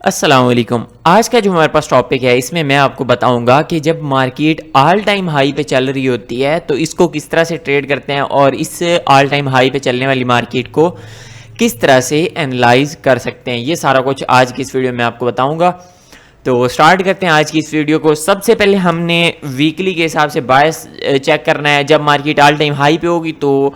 अस्सलाम वालेकुम। आज का जो हमारे पास टॉपिक है इसमें मैं आपको बताऊंगा कि जब मार्केट ऑल टाइम हाई पे चल रही होती है तो इसको किस तरह से ट्रेड करते हैं और इस ऑल टाइम हाई पे चलने वाली मार्केट को किस तरह से एनालाइज कर सकते हैं, ये सारा कुछ आज की इस वीडियो में आपको बताऊंगा। तो स्टार्ट करते हैं आज की इस वीडियो को। सबसे पहले हमने वीकली के हिसाब से बायस चेक करना है। जब मार्केट ऑल टाइम हाई पे होगी तो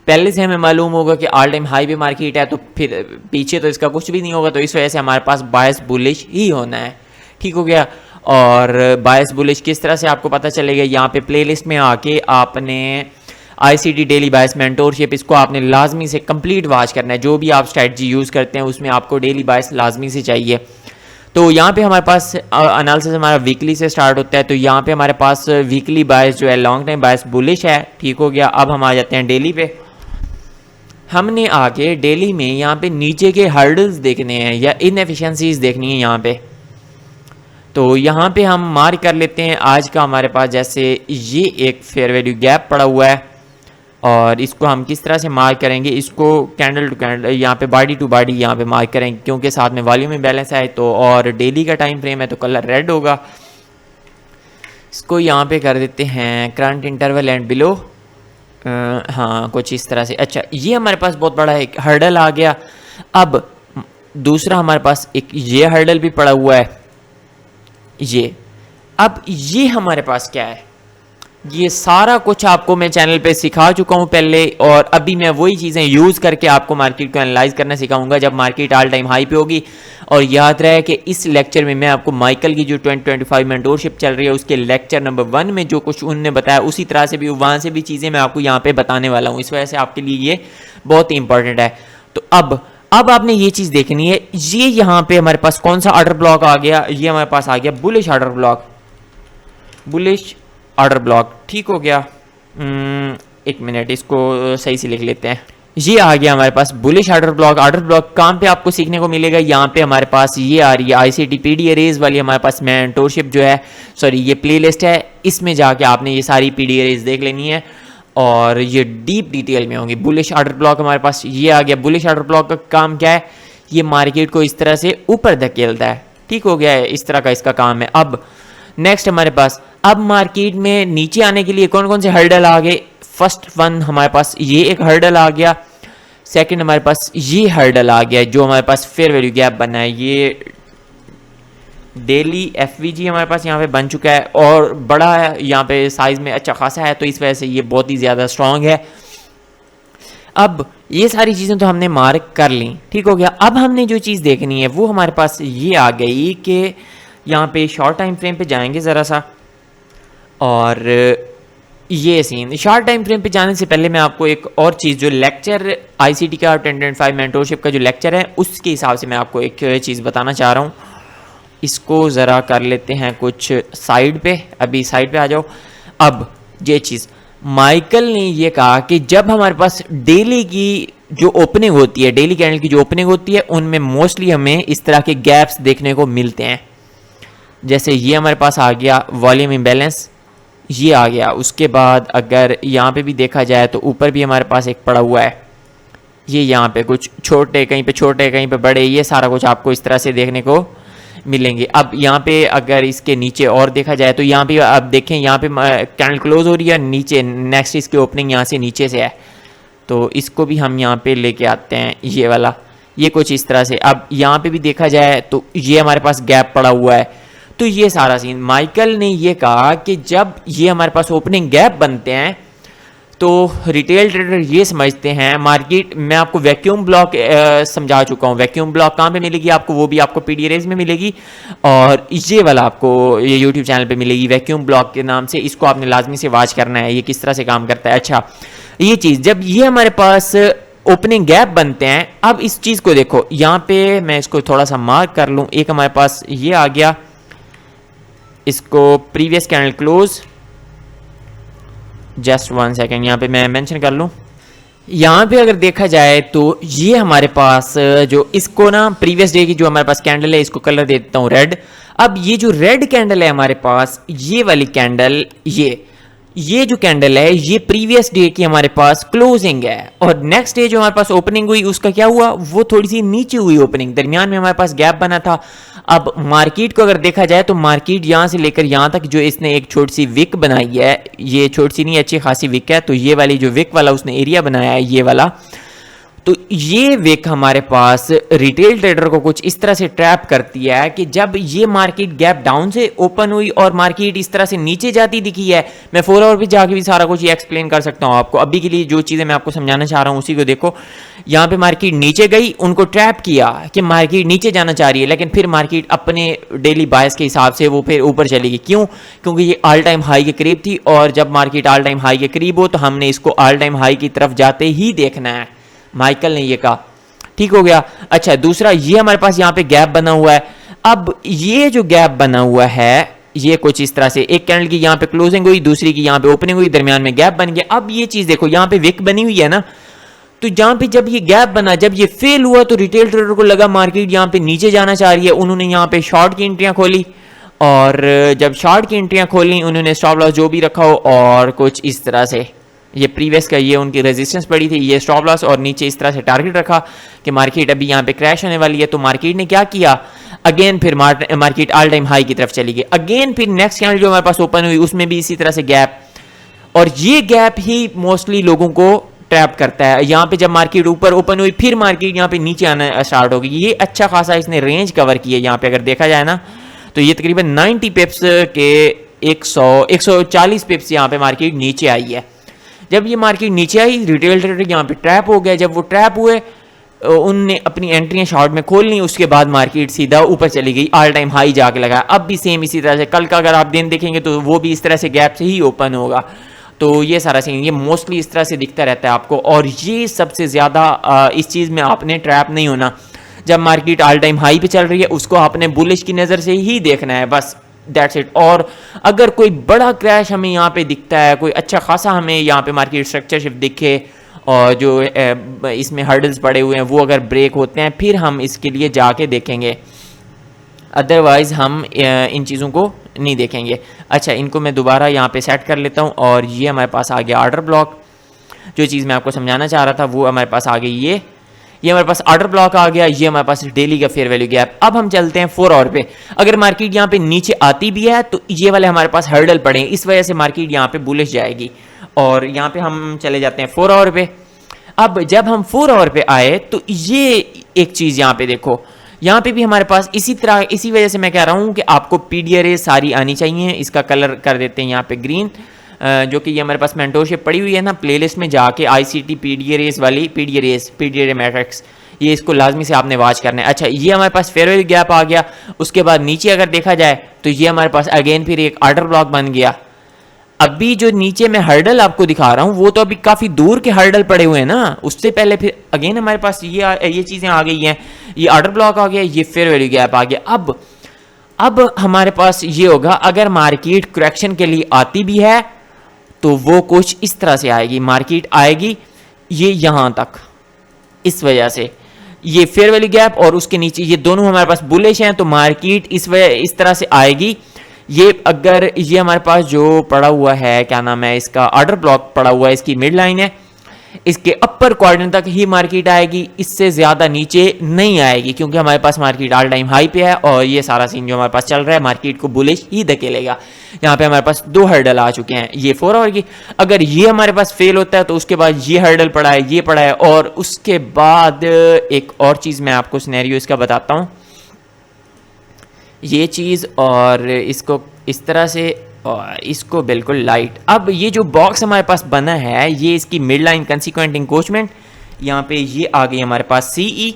पहले से हमें मालूम होगा कि ऑल टाइम हाई पे मार्केट है, तो फिर पीछे तो इसका कुछ भी नहीं होगा, तो इस वजह से हमारे पास बायस बुलिश ही होना है। ठीक हो गया। और बायस बुलिश किस तरह से आपको पता चलेगा, यहाँ पे प्लेलिस्ट में आके आपने ICT डेली बायस मेंटोरशिप, इसको आपने लाजमी से कंप्लीट वॉच करना है। जो भी आप स्ट्रैटेजी यूज़ करते हैं उसमें आपको डेली बायस लाजमी से चाहिए। तो यहाँ पे हमारे पास एनालिसिस हमारा वीकली से स्टार्ट होता है। तो यहाँ पे हमारे पास वीकली बायस जो है लॉन्ग टाइम बायस बुलिश है। ठीक हो गया। अब हम आ जाते हैं डेली पे। हमने आगे डेली में यहाँ पे नीचे के हर्डल्स देखने हैं या इनएफिशिएंसीज देखनी है यहाँ पे। तो यहाँ पे हम मार्क कर लेते हैं आज का हमारे पास, जैसे ये एक फेयर वैल्यू गैप पड़ा हुआ है और इसको हम किस तरह से मार्क करेंगे, इसको कैंडल टू कैंडल यहाँ पे बॉडी टू बॉडी यहाँ पे मार्क करेंगे, क्योंकि साथ में वॉल्यूम में बैलेंस है तो, और डेली का टाइम फ्रेम है तो कलर रेड होगा। इसको यहाँ पे कर देते हैं करंट इंटरवल एंड बिलो। हाँ, कुछ इस तरह से। अच्छा, ये हमारे पास बहुत बड़ा एक हर्डल आ गया। अब दूसरा हमारे पास एक ये हर्डल भी पड़ा हुआ है, ये। अब ये हमारे पास क्या है, ये सारा कुछ आपको मैं चैनल पे सिखा चुका हूँ पहले, और अभी मैं वही चीज़ें यूज़ करके आपको मार्केट को एनालाइज करना सिखाऊंगा जब मार्केट ऑल टाइम हाई पे होगी। और याद रहे कि इस लेक्चर में मैं आपको माइकल की जो 2025 मेंटोरशिप चल रही है उसके लेक्चर नंबर 1 में जो कुछ उनने बताया उसी तरह से भी वहाँ से भी चीज़ें मैं आपको यहाँ पे बताने वाला हूँ। इस वजह से आपके लिए ये बहुत ही इंपॉर्टेंट है। तो अब आपने ये चीज़ देखनी है, ये यहाँ पे हमारे पास कौन सा ऑर्डर ब्लॉक आ गया, ये हमारे पास आ गया bullish order block, bullish order block. ठीक हो गया। एक मिनट, इसको सही से लिख लेते हैं। ये आ गया हमारे पास bullish order block. Order block कहाँ पे आपको सीखने को मिलेगा, यहाँ पे हमारे पास ये आ रही है ICT PD अरेज वाली हमारे पास मेंटोरशिप जो है, सॉरी ये प्लेलिस्ट है, इसमें जाके आपने ये सारी PD अरेज देख लेनी है और ये डीप डिटेल में होंगी। बुलिश ऑर्डर ब्लॉक हमारे पास ये आ गया। बुलिश ऑर्डर ब्लॉक का काम क्या है, ये मार्केट को इस तरह से ऊपर धकेलता है। ठीक हो गया है, इस तरह का इसका काम है। अब नेक्स्ट हमारे पास, अब मार्केट में नीचे आने के लिए कौन कौन से हर्डल आ गए। फर्स्ट वन हमारे पास ये एक हर्डल आ गया। सेकंड हमारे पास ये हर्डल आ गया जो हमारे पास फेयर वैल्यू गैप बना है, ये डेली FVG हमारे पास यहाँ पे बन चुका है और बड़ा है, यहाँ पे साइज में अच्छा खासा है, तो इस वजह से ये बहुत ही ज़्यादा स्ट्रॉन्ग है। अब ये सारी चीज़ें तो हमने मार्क कर ली। ठीक हो गया। अब हमने जो चीज़ देखनी है वो हमारे पास ये आ गई कि यहाँ पे शॉर्ट टाइम फ्रेम पे जाएंगे ज़रा सा, और ये सीन शॉर्ट टाइम फ्रेम पे जाने से पहले मैं आपको एक और चीज़, जो लेक्चर ICT का 2025 मेंटोरशिप का जो लेक्चर है उसके हिसाब से मैं आपको एक चीज़ बताना चाह रहा हूँ। इसको ज़रा कर लेते हैं कुछ साइड पे, अभी साइड पे आ जाओ। अब ये चीज़ माइकल ने ये कहा कि जब हमारे पास डेली की जो ओपनिंग होती है, डेली कैंडल की जो ओपनिंग होती है, उनमें मोस्टली हमें इस तरह के गैप्स देखने को मिलते हैं। जैसे ये हमारे पास आ गया वॉल्यूम इम्बैलेंस, ये आ गया। उसके बाद अगर यहाँ पे भी देखा जाए तो ऊपर भी हमारे पास एक पड़ा हुआ है, ये यहाँ पे कुछ छोटे, कहीं पे छोटे कहीं पे बड़े, ये सारा कुछ आपको इस तरह से देखने को मिलेंगे। अब यहाँ पे अगर इसके नीचे और देखा जाए तो यहाँ पे अब देखें, यहाँ पे कैंडल क्लोज हो रही है नीचे, नेक्स्ट इसकी ओपनिंग यहाँ से नीचे से है, तो इसको भी हम यहाँ पे लेके आते हैं, ये वाला, ये कुछ इस तरह से। अब यहाँ पे भी देखा जाए तो ये हमारे पास गैप पड़ा हुआ है। तो ये सारा सीन माइकल ने ये कहा कि जब ये हमारे पास ओपनिंग गैप बनते हैं तो रिटेल ट्रेडर ये समझते हैं, मार्केट मैं आपको वैक्यूम ब्लॉक समझा चुका हूँ। वैक्यूम ब्लॉक कहाँ पे मिलेगी आपको, वो भी आपको PD अरेज में मिलेगी, और ये वाला आपको ये YouTube चैनल पे मिलेगी वैक्यूम ब्लॉक के नाम से। इसको आपने लाजमी से वॉच करना है, ये किस तरह से काम करता है। अच्छा, ये चीज़ जब ये हमारे पास ओपनिंग गैप बनते हैं, अब इस चीज़ को देखो, यहाँ पे मैं इसको थोड़ा सा मार्क कर लूँ। एक हमारे पास ये आ गया, इसको previous candle close, just 1 second यहाँ पे मैं मेंशन कर लूँ। यहाँ पे अगर देखा जाए तो ये हमारे पास जो इसको ना प्रीवियस डे की जो हमारे पास कैंडल है, इसको कलर दे देता हूँ रेड। अब ये जो रेड कैंडल है हमारे पास, ये वाली कैंडल, ये जो कैंडल है ये प्रीवियस डे की हमारे पास क्लोजिंग है, और नेक्स्ट डे जो हमारे पास ओपनिंग हुई उसका क्या हुआ, वो थोड़ी सी नीचे हुई ओपनिंग, दरमियान में हमारे पास गैप बना था। अब मार्केट को अगर देखा जाए तो मार्केट यहां से लेकर यहां तक जो इसने एक छोटी सी विक बनाई है, ये छोटी सी नहीं अच्छी खासी विक है, तो ये वाली जो विक वाला उसने एरिया बनाया है ये वाला, तो ये विक हमारे पास रिटेल ट्रेडर को कुछ इस तरह से ट्रैप करती है कि जब ये मार्केट गैप डाउन से ओपन हुई और मार्केट इस तरह से नीचे जाती दिखी है, मैं 4 आवर पे जाके भी सारा कुछ ये एक्सप्लेन कर सकता हूं आपको। अभी के लिए जो चीज़ें मैं आपको समझाना चाह रहा हूं उसी को देखो। यहाँ पे मार्केट नीचे गई, उनको ट्रैप किया कि मार्केट नीचे जाना चाह रही है, लेकिन फिर मार्केट अपने डेली बायस के हिसाब से वो फिर ऊपर चली गई। क्यों? क्योंकि ये ऑल टाइम हाई के करीब थी, और जब मार्केट ऑल टाइम हाई के करीब हो तो हमने इसको ऑल टाइम हाई की तरफ जाते ही देखना है। माइकल ने ये कहा, ठीक हो गया। अच्छा, दूसरा ये हमारे पास यहाँ पे गैप बना हुआ है। अब ये जो गैप बना हुआ है ये कुछ इस तरह से, एक कैंडल की यहाँ पे क्लोजिंग हुई, दूसरी की यहाँ पे ओपनिंग हुई, दरमियान में गैप बन गया। अब ये चीज देखो, यहाँ पे विक बनी हुई है ना, तो जहां पे जब ये गैप बना, जब ये फेल हुआ तो रिटेल ट्रेडर को लगा मार्केट यहाँ पे नीचे जाना चाह रही है, उन्होंने यहाँ पे शॉर्ट की एंट्रियां खोली, और जब शॉर्ट की एंट्रियां खोली उन्होंने स्टॉप लॉस जो भी रखा हो, और कुछ इस तरह से ये प्रीवियस का ये उनकी रेजिस्टेंस पड़ी थी, ये स्टॉप लॉस, और नीचे इस तरह से टारगेट रखा कि मार्केट अभी यहाँ पे क्रैश होने वाली है। तो मार्केट ने क्या किया, अगेन फिर मार्केट ऑल टाइम हाई की तरफ चली गई। अगेन फिर नेक्स्ट कैंडल जो हमारे पास ओपन हुई उसमें भी इसी तरह से गैप, और ये गैप ही मोस्टली लोगों को ट्रैप करता है। यहाँ पे जब मार्केट ऊपर ओपन हुई फिर मार्केट यहाँ पे नीचे आना स्टार्ट हो गई। ये अच्छा खासा इसने रेंज कवर किया। यहाँ पे अगर देखा जाए ना तो ये तकरीबन 90 पिप्स के 140 पिप्स यहाँ पे मार्केट नीचे आई है। जब ये मार्केट नीचे आई रिटेल ट्रेडर यहाँ पे ट्रैप हो गया। जब वो ट्रैप हुए उनने अपनी एंट्रियां शॉर्ट में खोल ली, उसके बाद मार्केट सीधा ऊपर चली गई, ऑल टाइम हाई जाके लगाया। अब भी सेम इसी तरह से, कल का अगर आप दिन देखेंगे तो वो भी इस तरह से गैप से ही ओपन होगा। तो ये सारा सीन ये मोस्टली इस तरह से दिखता रहता है आपको, और ये सबसे ज़्यादा इस चीज़ में आपने ट्रैप नहीं होना। जब मार्केट ऑल टाइम हाई पे चल रही है उसको आपने बुलिश की नज़र से ही देखना है, बस दैट्स इट। और अगर कोई बड़ा क्रैश हमें यहाँ पे दिखता है, कोई अच्छा खासा हमें यहाँ पे मार्केट स्ट्रक्चर शिफ्ट दिखे, और जो इसमें हर्डल्स पड़े हुए हैं वो अगर ब्रेक होते हैं, फिर हम इसके लिए जाके देखेंगे, अदरवाइज हम इन चीज़ों को नहीं देखेंगे। अच्छा, इनको मैं दोबारा यहाँ पे सेट कर लेता हूँ, और ये हमारे पास आ गया ऑर्डर ब्लॉक। जो चीज़ मैं आपको समझाना चाह रहा था वो हमारे पास आ गई, ये हमारे पास ऑर्डर ब्लॉक आ गया। ये हमारे पास डेली का फेयर वैल्यू गैप। अब हम चलते हैं 4 आवर पे। अगर मार्केट यहाँ पे नीचे आती भी है तो ये वाले हमारे पास हर्डल पड़े हैं, इस वजह से मार्केट यहाँ पे बुलिश जाएगी, और यहाँ पे हम चले जाते हैं 4 आवर पे। अब जब हम 4 आवर पे आए तो ये एक चीज़ यहाँ पे देखो, यहाँ पे भी हमारे पास इसी तरह, इसी वजह से मैं कह रहा हूँ कि आपको पीडीआर रे सारी आनी चाहिए। इसका कलर कर देते हैं यहाँ पे ग्रीन, जो कि ये हमारे पास मेंटोरशिप पड़ी हुई है ना, प्लेलिस्ट में जाके आईसीटी पीडीआर वाली पीडीआर मैट्रिक्स, ये इसको लाजमी से आपने वॉच करना है। अच्छा, ये हमारे पास फेयर वैल्यू गैप आ गया। उसके बाद नीचे अगर देखा जाए तो ये हमारे पास अगेन फिर एक ऑर्डर ब्लॉक बन गया। अभी जो नीचे मैं हर्डल आपको दिखा रहा हूँ वो तो अभी काफ़ी दूर के हर्डल पड़े हुए हैं ना, उससे पहले फिर अगेन हमारे पास ये चीज़ें आ गई हैं, ये ऑर्डर ब्लॉक आ गया, ये फेयर वैल्यू गैप आ गया। अब हमारे पास ये होगा, अगर मार्केट करेक्शन के लिए आती भी है तो वो कुछ इस तरह से आएगी। मार्केट आएगी ये यहाँ तक, इस वजह से ये फेयर वैल्यू गैप और उसके नीचे ये दोनों हमारे पास बुलिश हैं, तो मार्केट इस तरह से आएगी। ये अगर ये हमारे पास जो पड़ा हुआ है, क्या नाम है इसका, ऑर्डर ब्लॉक पड़ा हुआ है, इसकी मिड लाइन है, इसके अपर क्वाड्रेंट तक ही मार्केट आएगी, इससे ज़्यादा नीचे नहीं आएगी, क्योंकि हमारे पास मार्केट ऑल टाइम हाई पे है, और ये सारा सीन जो हमारे पास चल रहा है मार्केट को बुलिश ही धकेलेगा। यहाँ पे हमारे पास 2 हर्डल आ चुके हैं, ये 4 आवर की। अगर ये हमारे पास फेल होता है तो उसके बाद ये हर्डल पड़ा है, ये पड़ा है, और उसके बाद एक और चीज़ मैं आपको सिनेरियो इसका बताता हूँ, ये चीज़, और इसको इस तरह से, और इसको बिल्कुल लाइट। अब ये जो बॉक्स हमारे पास बना है ये इसकी मिड लाइन कंसिक्वेंट इंक्रोचमेंट, यहाँ पे ये आ गई हमारे पास सीई।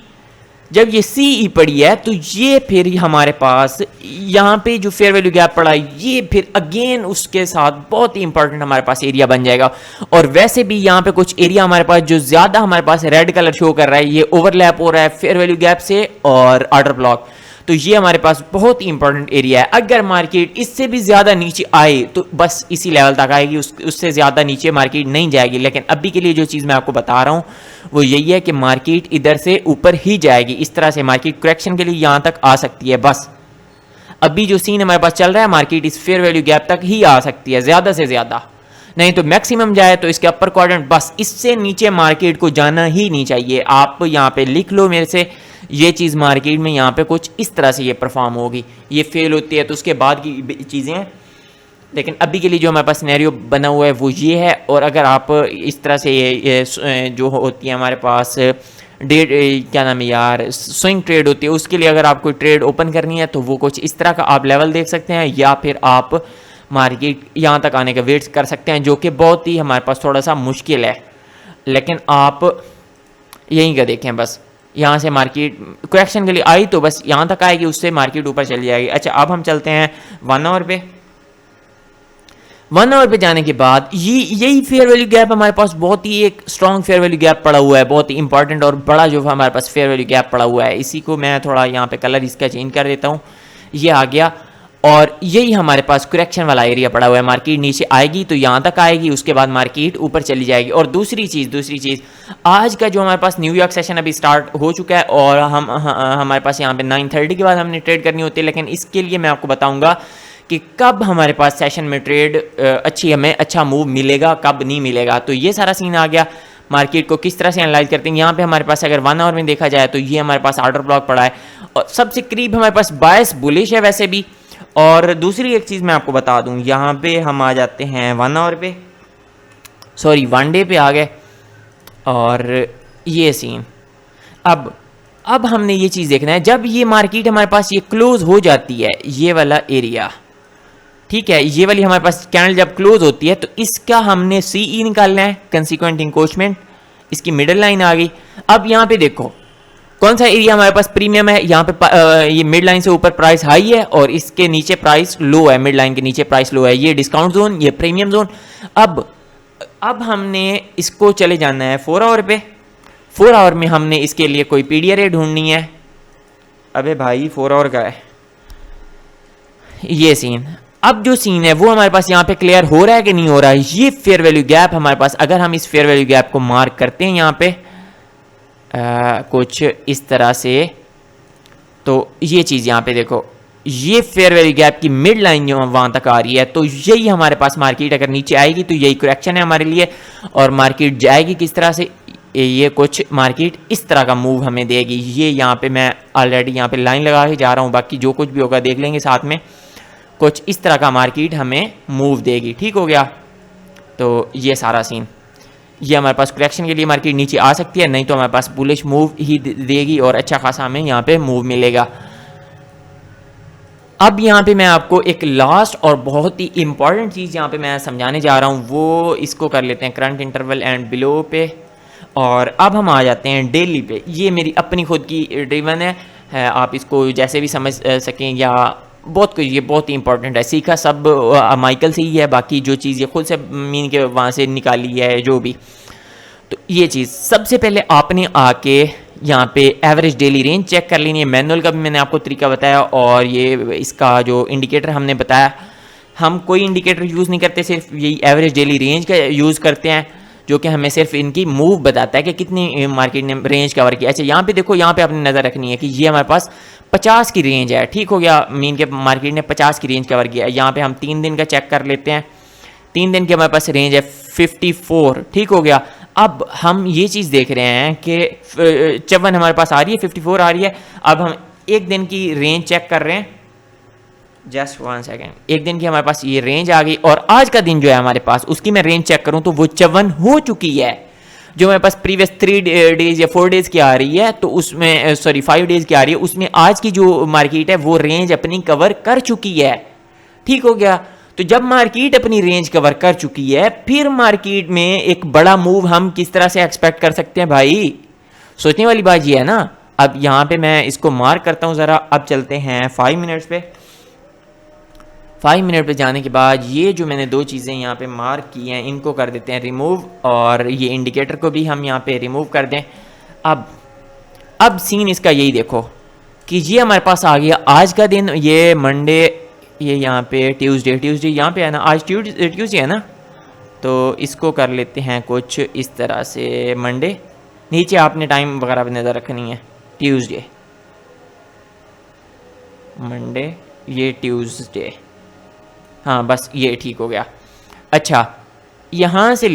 जब ये सीई पड़ी है तो ये फिर हमारे पास यहाँ पे जो फेयर वैल्यू गैप पड़ा है ये फिर अगेन उसके साथ बहुत ही इंपॉर्टेंट हमारे पास एरिया बन जाएगा। और वैसे भी यहाँ पे कुछ एरिया हमारे पास जो ज़्यादा हमारे पास रेड कलर शो कर रहा है, ये ओवरलैप हो रहा है फेयर वैल्यू गैप से और ऑर्डर ब्लॉक, तो ये हमारे पास बहुत ही इंपॉर्टेंट एरिया है। अगर मार्केट इससे भी ज़्यादा नीचे आए तो बस इसी लेवल तक आएगी, उससे ज़्यादा नीचे मार्केट नहीं जाएगी। लेकिन अभी के लिए जो चीज़ मैं आपको बता रहा हूँ वो यही है कि मार्केट इधर से ऊपर ही जाएगी, इस तरह से मार्केट करेक्शन के लिए यहाँ तक आ सकती है। बस अभी जो सीन हमारे पास चल रहा है मार्केट इस फेयर वैल्यू गैप तक ही आ सकती है ज़्यादा से ज़्यादा, नहीं तो मैक्सिमम जाए तो इसके अपर क्वाड्रेंट, बस इससे नीचे मार्केट को जाना ही नहीं चाहिए। आप यहाँ पे लिख लो मेरे से, ये चीज़ मार्केट में यहाँ पे कुछ इस तरह से ये परफॉर्म होगी, ये फेल होती है तो उसके बाद की चीज़ें हैं। लेकिन अभी के लिए जो हमारे पास सिनेरियो बना हुआ है वो ये है। और अगर आप इस तरह से ये जो होती है हमारे पास क्या नाम है यार, स्विंग ट्रेड होती है, उसके लिए अगर आपको ट्रेड ओपन करनी है तो वो कुछ इस तरह का आप लेवल देख सकते हैं, या फिर आप मार्केट यहाँ तक आने का वेट कर सकते हैं, जो कि बहुत ही हमारे पास थोड़ा सा मुश्किल है। लेकिन आप यहीं का देखें, बस यहाँ से मार्केट करेक्शन के लिए आई तो बस यहाँ तक आएगी, उससे मार्केट ऊपर चली जाएगी। अच्छा, अब हम चलते हैं 1 आवर पे। 1 आवर पे जाने के बाद यही फेयर वैल्यू गैप हमारे पास बहुत ही एक स्ट्रॉन्ग फेयर वैल्यू गैप पड़ा हुआ है, बहुत ही इंपॉर्टेंट और बड़ा जो हमारे पास फेयर वैल्यू गैप पड़ा हुआ है। इसी को मैं थोड़ा यहाँ पे कलर इसका चेंज कर देता हूँ, ये आ गया। और यही हमारे पास करेक्शन वाला एरिया पड़ा हुआ है। मार्केट नीचे आएगी तो यहाँ तक आएगी, उसके बाद मार्केट ऊपर चली जाएगी। और दूसरी चीज़ आज का जो हमारे पास न्यूयॉर्क सेशन अभी स्टार्ट हो चुका है, और हमारे पास यहाँ पे 9:30 के बाद हमने ट्रेड करनी होती है। लेकिन इसके लिए मैं आपको बताऊँगा कि कब हमारे पास सेशन में ट्रेड हमें अच्छा मूव मिलेगा, कब नहीं मिलेगा। तो ये सारा सीन आ गया। मार्केट को किस तरह से एनालाइज करते हैं, यहाँ पे हमारे पास अगर 1 आवर में देखा जाए तो ये हमारे पास ऑर्डर ब्लॉक पड़ा है, और सबसे करीब हमारे पास बायस बुलिश है वैसे भी। और दूसरी एक चीज़ मैं आपको बता दूं, यहाँ पे हम आ जाते हैं 1 आवर पे, सॉरी 1 डे पे आ गए। और ये सीन अब हमने ये चीज़ देखना है, जब ये मार्केट हमारे पास ये क्लोज हो जाती है, ये वाला एरिया, ठीक है, ये वाली हमारे पास कैंडल जब क्लोज होती है तो इसका हमने CE निकालना है, कंसिक्वेंट इंक्रोचमेंट। इसकी मिडल लाइन आ गई। अब यहाँ पे देखो कौन सा एरिया हमारे पास प्रीमियम है, यहाँ पे ये मिड लाइन से ऊपर प्राइस हाई है और इसके नीचे प्राइस लो है, मिड लाइन के नीचे प्राइस लो है। ये डिस्काउंट जोन, ये प्रीमियम जोन। अब हमने इसको चले जाना है 4 आवर पे। 4 आवर में हमने इसके लिए कोई PDRA ढूंढनी है। अबे भाई 4 आवर का है ये सीन। अब जो सीन है वो हमारे पास यहाँ पे क्लियर हो रहा है कि नहीं हो रहा है, ये फेयर वैल्यू गैप हमारे पास, अगर हम इस फेयर वैल्यू गैप को मार्क करते हैं यहाँ पे कुछ इस तरह से, तो ये चीज़ यहाँ पे देखो, ये फेयर वैल्यू गैप की मिड लाइन जो वहाँ तक आ रही है, तो यही हमारे पास मार्केट अगर नीचे आएगी तो यही करेक्शन है हमारे लिए। और मार्केट जाएगी किस तरह से, ये कुछ मार्केट इस तरह का मूव हमें देगी। ये यहाँ पे मैं ऑलरेडी यहाँ पे लाइन लगा के जा रहा हूँ, बाकी जो कुछ भी होगा देख लेंगे साथ में। कुछ इस तरह का मार्केट हमें मूव देगी, ठीक हो गया। तो ये सारा सीन, ये हमारे पास करेक्शन के लिए मार्केट नीचे आ सकती है, नहीं तो हमारे पास बुलिश मूव ही देगी और अच्छा खासा हमें यहाँ पे मूव मिलेगा। अब यहाँ पे मैं आपको एक लास्ट और बहुत ही इंपॉर्टेंट चीज़ यहाँ पे मैं समझाने जा रहा हूँ, वो इसको कर लेते हैं करंट इंटरवल एंड बिलो पे। और अब हम आ जाते हैं डेली पे। ये मेरी अपनी खुद की ड्रिवन है, आप इसको जैसे भी समझ सकें, या बहुत कुछ, ये बहुत ही इंपॉर्टेंट है। सीखा सब माइकल से ही है, बाकी जो चीज़ ये खुद से मीन के वहाँ से निकाली है जो भी। तो ये चीज़ सबसे पहले आपने आके यहाँ पे एवरेज डेली रेंज चेक कर लेनी है। मैनुअल का भी मैंने आपको तरीका बताया, और ये इसका जो इंडिकेटर हमने बताया, हम कोई इंडिकेटर यूज़ नहीं करते, सिर्फ यही एवरेज डेली रेंज का यूज़ करते हैं, जो कि हमें सिर्फ इनकी मूव बताता है कि कितनी मार्केट ने रेंज कवर किया। अच्छा, यहाँ पे देखो, यहाँ पे आपने नज़र रखनी है कि ये हमारे पास 50 की रेंज है, ठीक हो गया। मीन के मार्केट ने 50 की रेंज कवर किया। यहाँ पे हम 3 दिन का चेक कर लेते हैं। 3 दिन की हमारे पास रेंज है 54, ठीक हो गया। अब हम ये चीज़ देख रहे हैं कि 54 हमारे पास आ रही है, 54 आ रही है। अब हम एक दिन की रेंज चेक कर रहे हैं, जस्ट 1 सेकेंड। एक दिन की हमारे पास ये रेंज आ गई, और आज का दिन जो है हमारे पास, उसकी मैं रेंज चेक करूं तो वो 54 हो चुकी है। जो हमारे पास प्रीवियस 3 डेज या 4 डेज की आ रही है, तो उसमें सॉरी 5 डेज की आ रही है, उसमें आज की जो मार्केट है वो रेंज अपनी कवर कर चुकी है, ठीक हो गया। तो जब मार्केट अपनी रेंज कवर कर चुकी है, फिर मार्केट में एक बड़ा मूव हम किस तरह से एक्सपेक्ट कर सकते हैं भाई, सोचने वाली बात ये है ना। अब यहाँ पे मैं इसको मार्क करता हूँ ज़रा। अब चलते हैं 5 मिनट्स पे। 5 मिनट पे जाने के बाद ये जो मैंने 2 चीज़ें यहाँ पे मार्क की हैं, इनको कर देते हैं रिमूव, और ये इंडिकेटर को भी हम यहाँ पे रिमूव कर दें। अब सीन इसका यही देखो कि ये हमारे पास आ गया आज का दिन, ये मंडे, ये यहाँ पे ट्यूसडे यहाँ पे है ना, आज ट्यूसडे है ना, तो इसको कर लेते हैं कुछ इस तरह से। मंडे, नीचे आपने टाइम वगैरह पर नज़र रखनी है। ट्यूसडे, मंडे, ये ट्यूसडे, हाँ बस ये ठीक हो गया। अच्छा, यहाँ से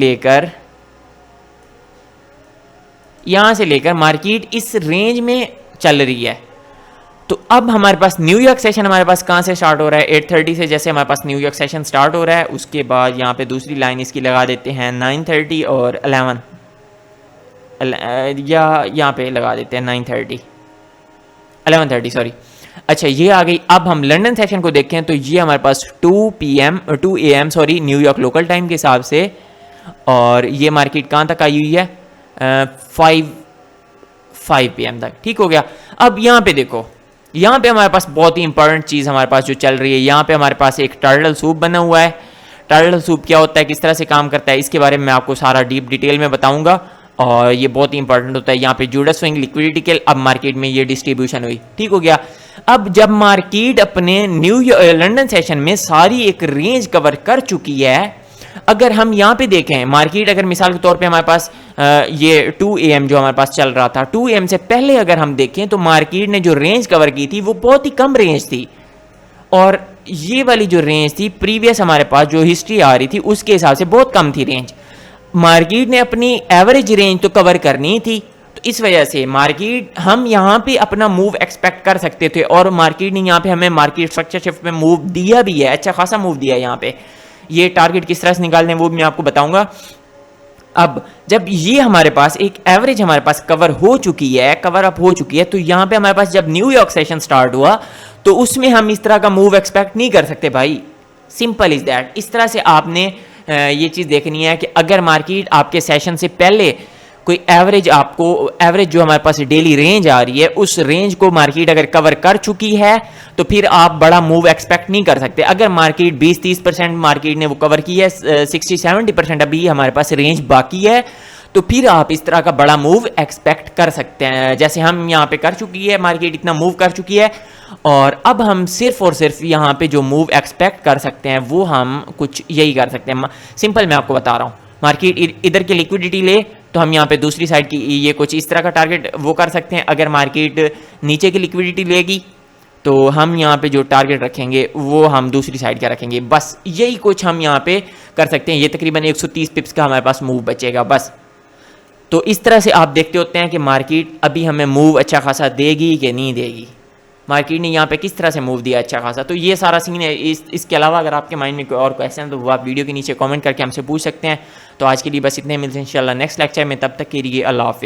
लेकर मार्केट इस रेंज में चल रही है। तो अब हमारे पास न्यूयॉर्क सेशन हमारे पास कहाँ से स्टार्ट हो रहा है, 8:30 से जैसे हमारे पास न्यूयॉर्क सेशन स्टार्ट हो रहा है, उसके बाद यहाँ पे दूसरी लाइन इसकी लगा देते हैं 9:30 और 11 या यहाँ पे लगा देते हैं 11:30 सॉरी। अच्छा ये आ गई। अब हम लंदन सेशन को देखें तो ये हमारे पास 2 AM sorry New York local time के हिसाब से, और ये मार्केट कहाँ तक आई हुई है 5 PM तक। ठीक हो गया। अब यहाँ पे देखो, यहाँ पे हमारे पास बहुत ही इंपॉर्टेंट चीज़ हमारे पास जो चल रही है, यहाँ पे हमारे पास एक टर्टल सूप बना हुआ है। टर्टल सूप क्या होता है, किस तरह से काम करता है, इसके बारे में मैं आपको सारा डीप डिटेल में बताऊंगा, और ये बहुत ही इंपॉर्टेंट होता है। यहाँ पे जूडा स्विंग लिक्विडिटी के अब मार्केट में ये डिस्ट्रीब्यूशन हुई। ठीक हो गया। अब जब मार्केट अपने लंदन सेशन में सारी एक रेंज कवर कर चुकी है, अगर हम यहाँ पे देखें मार्केट, अगर मिसाल के तौर पे हमारे पास ये 2 AM जो हमारे पास चल रहा था, 2 AM से पहले अगर हम देखें तो मार्केट ने जो रेंज कवर की थी वो बहुत ही कम रेंज थी, और ये वाली जो रेंज थी प्रीवियस हमारे पास जो हिस्ट्री आ रही थी उसके हिसाब से बहुत कम थी रेंज। मार्केट ने अपनी एवरेज रेंज तो कवर करनी थी, तो इस वजह से मार्केट हम यहाँ पे अपना मूव एक्सपेक्ट कर सकते थे, और मार्केट ने यहाँ पे हमें मार्केट स्ट्रक्चर शिफ्ट में मूव दिया भी है, अच्छा खासा मूव दिया है। यहाँ पे ये टारगेट किस तरह से निकालने वो भी मैं आपको बताऊंगा। अब जब ये हमारे पास एक एवरेज हमारे पास कवर हो चुकी है, कवर अप हो चुकी है, तो यहाँ पे हमारे पास जब न्यूयॉर्क सेशन स्टार्ट हुआ तो उसमें हम इस तरह का मूव एक्सपेक्ट नहीं कर सकते भाई, सिंपल इज दैट। इस तरह से आपने ये चीज़ देखनी है कि अगर मार्केट आपके सेशन से पहले कोई एवरेज आपको, एवरेज जो हमारे पास डेली रेंज आ रही है उस रेंज को मार्केट अगर कवर कर चुकी है तो फिर आप बड़ा मूव एक्सपेक्ट नहीं कर सकते। अगर मार्केट 20-30% मार्केट ने वो कवर की है, 60-70% अभी हमारे पास रेंज बाकी है, तो फिर आप इस तरह का बड़ा मूव एक्सपेक्ट कर सकते हैं, जैसे हम यहाँ पे कर चुकी है, मार्केट इतना मूव कर चुकी है। और अब हम सिर्फ और सिर्फ यहाँ पे जो मूव एक्सपेक्ट कर सकते हैं वो हम कुछ यही कर सकते हैं। सिंपल मैं आपको बता रहा हूँ, मार्केट इधर की लिक्विडिटी ले तो हम यहाँ पे दूसरी साइड की ये कुछ इस तरह का टारगेट वो कर सकते हैं। अगर मार्केट नीचे की लिक्विडिटी लेगी तो हम यहाँ पे जो टारगेट रखेंगे वो हम दूसरी साइड का रखेंगे, बस यही कुछ हम यहाँ पे कर सकते हैं। ये तकरीबन 130 पिप्स का हमारे पास मूव बचेगा बस। तो इस तरह से आप देखते होते हैं कि मार्केट अभी हमें मूव अच्छा खासा देगी कि नहीं देगी, मार्केट ने यहाँ पे किस तरह से मूव दिया अच्छा खासा। तो ये सारा सीन है। इसके अलावा अगर आपके माइंड में कोई और क्वेश्चन है तो वो आप वीडियो के नीचे कमेंट करके हमसे पूछ सकते हैं। तो आज के लिए बस इतने, मिलते हैं इंशाल्लाह नेक्स्ट लेक्चर में, तब तक के लिए अल्लाह हाफिज़।